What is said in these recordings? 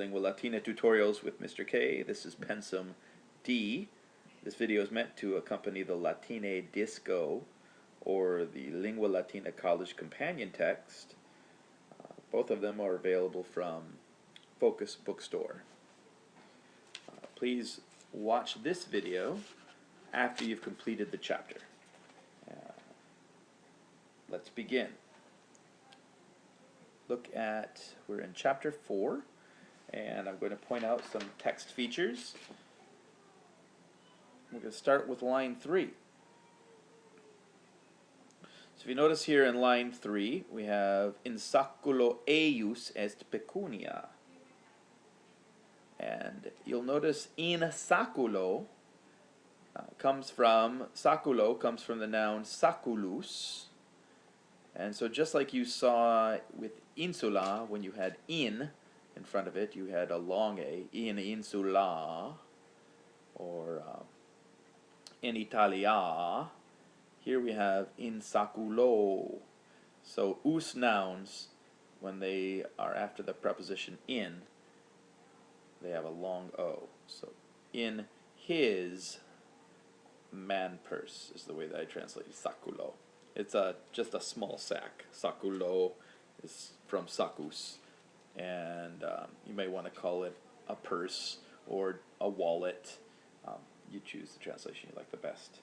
Lingua Latina tutorials with Mr. K. This is Pensvm D. This video is meant to accompany the Latine Disco or the Lingua Latina College Companion Text. Both of them are available from Focus Bookstore. Please watch this video after you've completed the chapter. Let's begin. We're in chapter 4, and I'm going to point out some text features. We're going to start with line 3. So if you notice here in line 3, we have in saculo eius est pecunia. And you'll notice in saculo comes from the noun saculus. And so just like you saw with insula, when you had in front of it, you had a long A, in insula, or in Italia. Here we have in saculo. So us nouns, when they are after the preposition in, they have a long O. So in his man purse is the way that I translate saculo. It's just a small sack. Saculo is from sacus, and you may want to call it a purse or a wallet. You choose the translation you like the best.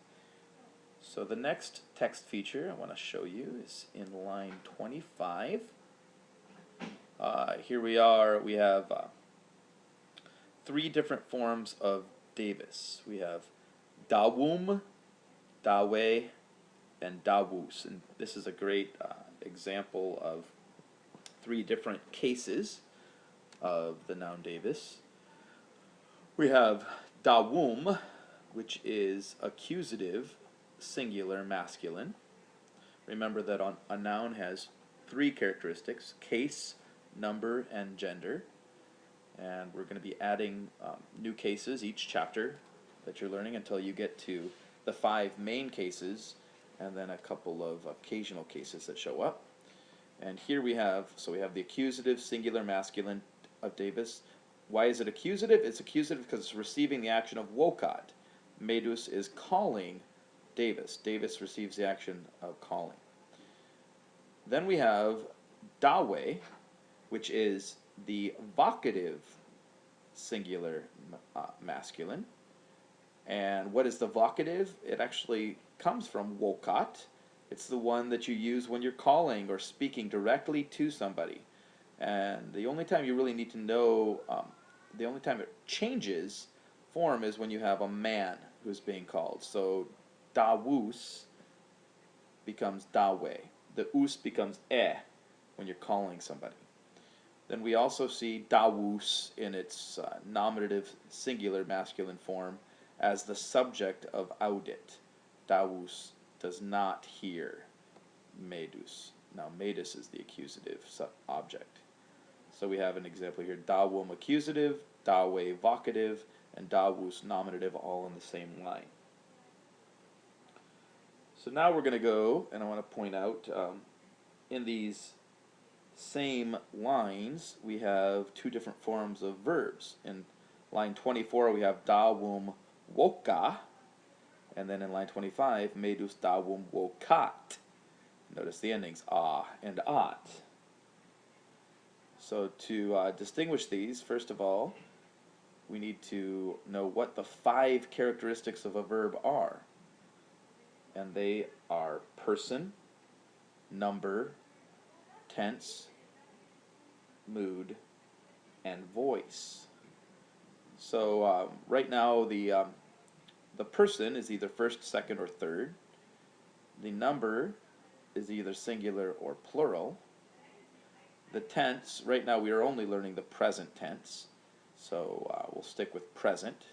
So the next text feature I want to show you is in line 25. Here we have 3 different forms of Davis. We have dawum, dawe, and dawus, and this is a great example of 3 different cases of the noun Davis. We have dawum, which is accusative, singular, masculine. Remember that a noun has 3 characteristics: case, number, and gender. And we're going to be adding new cases each chapter that you're learning until you get to the 5 main cases, and then a couple of occasional cases that show up. And here we have the accusative, singular, masculine of Davis. Why is it accusative? It's accusative because it's receiving the action of wokat. Medus is calling Davis. Davis receives the action of calling. Then we have dawe, which is the vocative, singular, masculine. And what is the vocative? It actually comes from wokat. It's the one that you use when you're calling or speaking directly to somebody. And the only time you really need to know, the only time it changes form is when you have a man who's being called. So dawus becomes dawe. The us becomes when you're calling somebody. Then we also see dawus in its nominative, singular, masculine form as the subject of audit. Dawus does not hear medus. Now medus is the accusative object. So we have an example here: dawum accusative, dawe vocative, and dawus nominative, all in the same line. So now we're going to go, and I want to point out in these same lines we have 2 different forms of verbs. In line 24 we have dawum woka, and then in line 25 medus dawum wokat. Notice the endings ah and at. So to distinguish these, first of all, we need to know what the 5 characteristics of a verb are. And they are person, number, tense, mood, and voice. So right now the person is either first, second, or third. The number is either singular or plural. The tense, right now we are only learning the present tense, so we'll stick with present.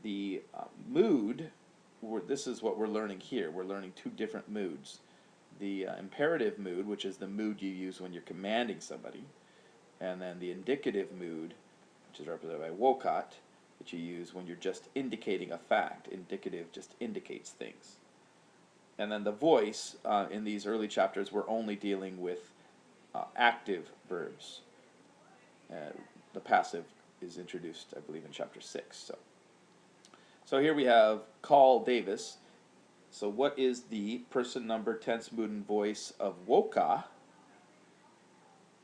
The mood, this is what we're learning here. We're learning 2 different moods. The imperative mood, which is the mood you use when you're commanding somebody, and then the indicative mood, which is represented by wokat, which you use when you're just indicating a fact. Indicative just indicates things. And then the voice, in these early chapters, we're only dealing with active verbs. the passive is introduced, I believe, in chapter 6. So here we have call Davis. So what is the person, number, tense, mood, and voice of woka?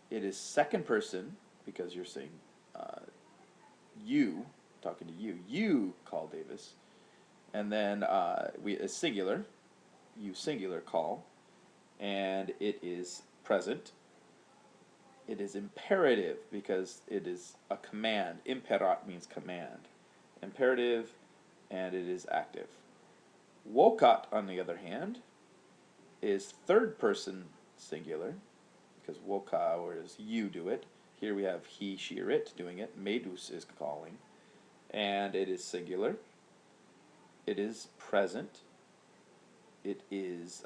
It is second person, because you're saying you, talking to you. You call Davis. And then it's singular. You singular call. And it is present. It is imperative because it is a command. Imperat means command. Imperative, and it is active. Wokat, on the other hand, is third person singular, because woka, whereas you do it. Here we have he, she, or it doing it. Medus is calling. And it is singular. It is present. It is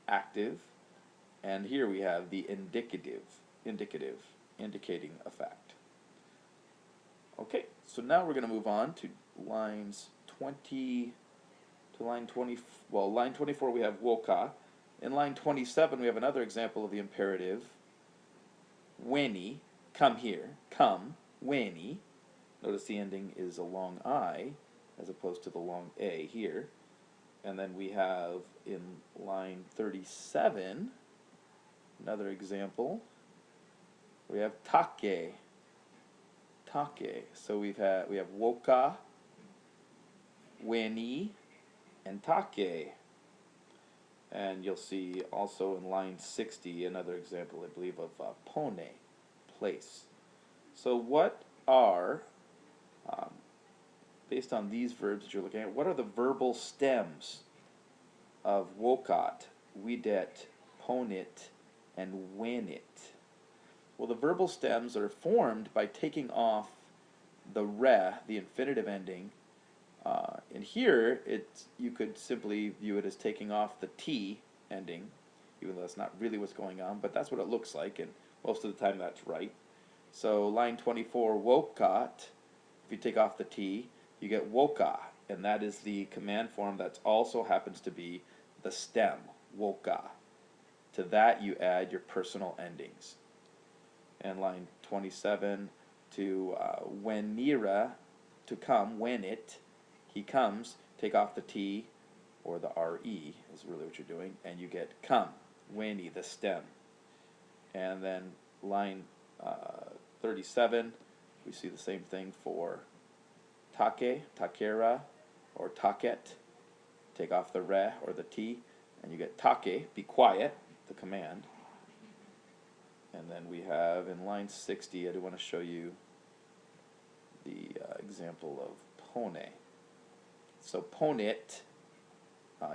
active. And here we have the indicative, indicating a fact. Okay, so now we're going to move on to lines 20 to line 20. Well, line 24 we have woka. In line 27 we have another example of the imperative. Weni, come here, come, weni. Notice the ending is a long I as opposed to the long A here. And then we have in line 37 another example. We have take. Take. So we have woka, weni, and take. And you'll see also in line 60 another example, I believe, of pone, place. So what are, based on these verbs that you're looking at, what are the verbal stems of wokat, widet, ponit, and wenit? Well, the verbal stems are formed by taking off the re, the infinitive ending. And here, you could simply view it as taking off the t ending, even though that's not really what's going on, but that's what it looks like, and most of the time that's right. So line 24, wokat, if you take off the t, you get woka, and that is the command form that also happens to be the stem, woka. To that you add your personal endings. And line 27, to wenira, to come, when it, he comes, take off the T, or the RE is really what you're doing, and you get come, weni, the stem. And then line 37, we see the same thing for take, takera, or taket, take off the re, or the T, and you get take, be quiet, the command. And then we have in line 60, I do want to show you the example of pone. So ponit,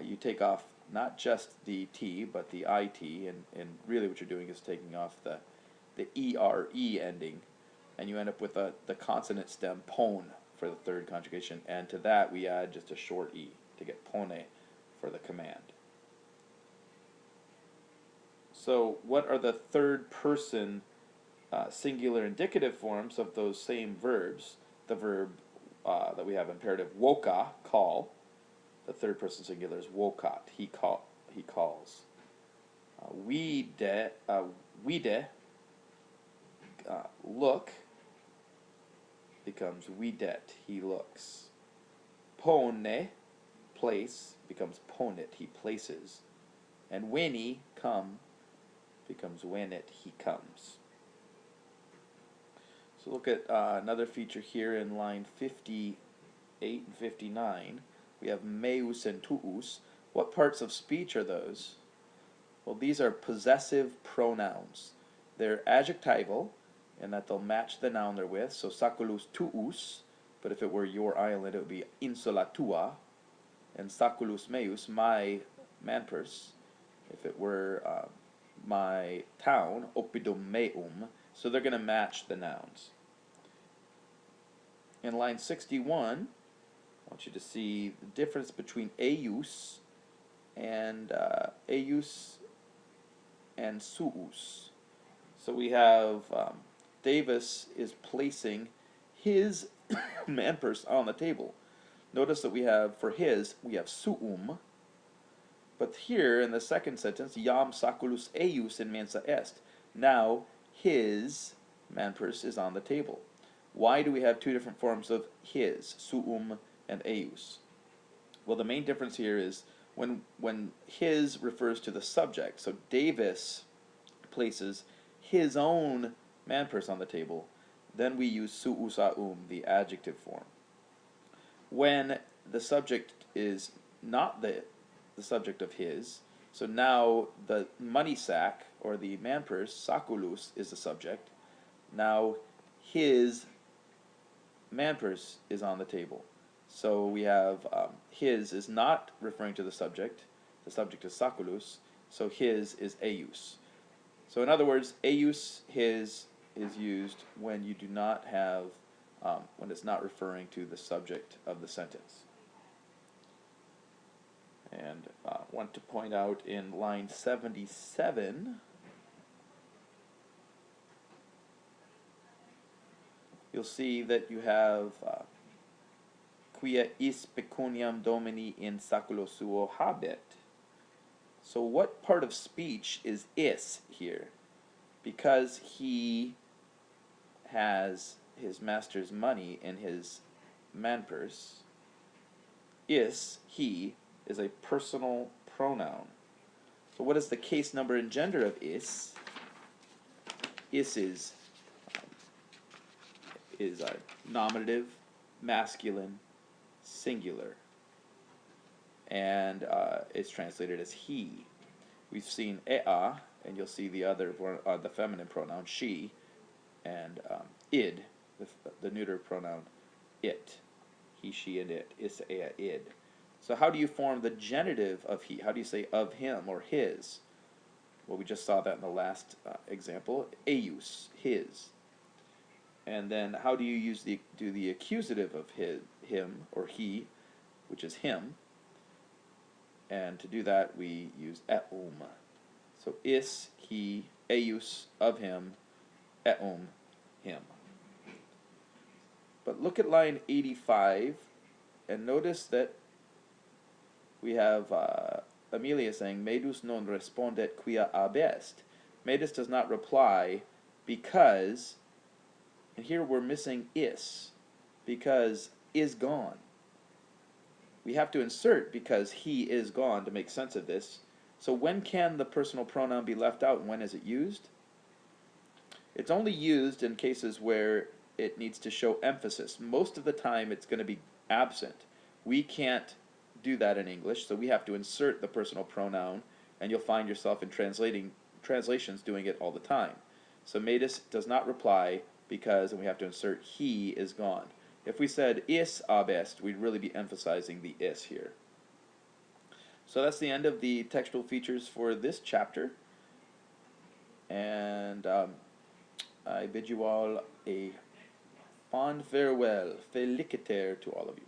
you take off not just the T, but the IT, and really what you're doing is taking off the ERE ending, and you end up with the consonant stem pone for the third conjugation, and to that we add just a short E to get pone for the command. So what are the third person singular indicative forms of those same verbs? The verb that we have imperative woka, call. The third person singular is wokat, he calls. Wide, look, becomes widet, he looks. Pone, place, becomes ponit, he places. And weni, come, becomes wenit, he comes. So look at another feature here in line 58 and 59. We have meus and tuus. What parts of speech are those? Well, these are possessive pronouns. They're adjectival, in that they'll match the noun they're with. So saculus tuus, but if it were your island, it would be insula tua. And saculus meus, my man purse. If it were my town, oppidum meum. So they're going to match the nouns. In line 61, I want you to see the difference between eius and suus. So we have Davis is placing his man purse on the table. Notice that we have, for his, we have suum. But here in the second sentence, iam saculus eius in mensa est. Now his man purse is on the table. Why do we have two different forms of his, suum and eius? Well, the main difference here is when his refers to the subject. So Davis places his own man purse on the table. Then we use suusaum, the adjective form. When the subject is not the subject of his, so now the money sack or the man purse, sakulus, is the subject. Now his man purse is on the table. So we have his is not referring to the subject. The subject is sakulus, so his is eius. So in other words, eius, his, is used when you do not have, when it's not referring to the subject of the sentence. And want to point out in line 77, you'll see that you have quia is pecuniam domini in saculo suo habet. So what part of speech is is here? Because he has his master's money in his man purse, is, he, is a personal pronoun. So what is the case number and gender of is? Is is a nominative, masculine, singular, and it's translated as he. We've seen ea, and you'll see the other, the feminine pronoun she, and id, the neuter pronoun it. He, she, and it. Is, ea, id. So how do you form the genitive of he? How do you say of him or his? Well, we just saw that in the last example. Eius, his. And then how do you do the accusative of him or he, which is him? And to do that, we use eum. So is, he, eius, of him, eum, him. But look at line 85 and notice that we have Amelia saying, Medus non respondet quia abest. Medus does not reply because, and here we're missing is, because is gone. We have to insert because he is gone to make sense of this. So when can the personal pronoun be left out and when is it used? It's only used in cases where it needs to show emphasis. Most of the time it's going to be absent. We can't do that in English, so we have to insert the personal pronoun, and you'll find yourself in translations doing it all the time. So Medus does not reply because, and we have to insert he is gone. If we said is abest, we'd really be emphasizing the is here. So that's the end of the textual features for this chapter, and I bid you all a fond farewell, feliciter to all of you.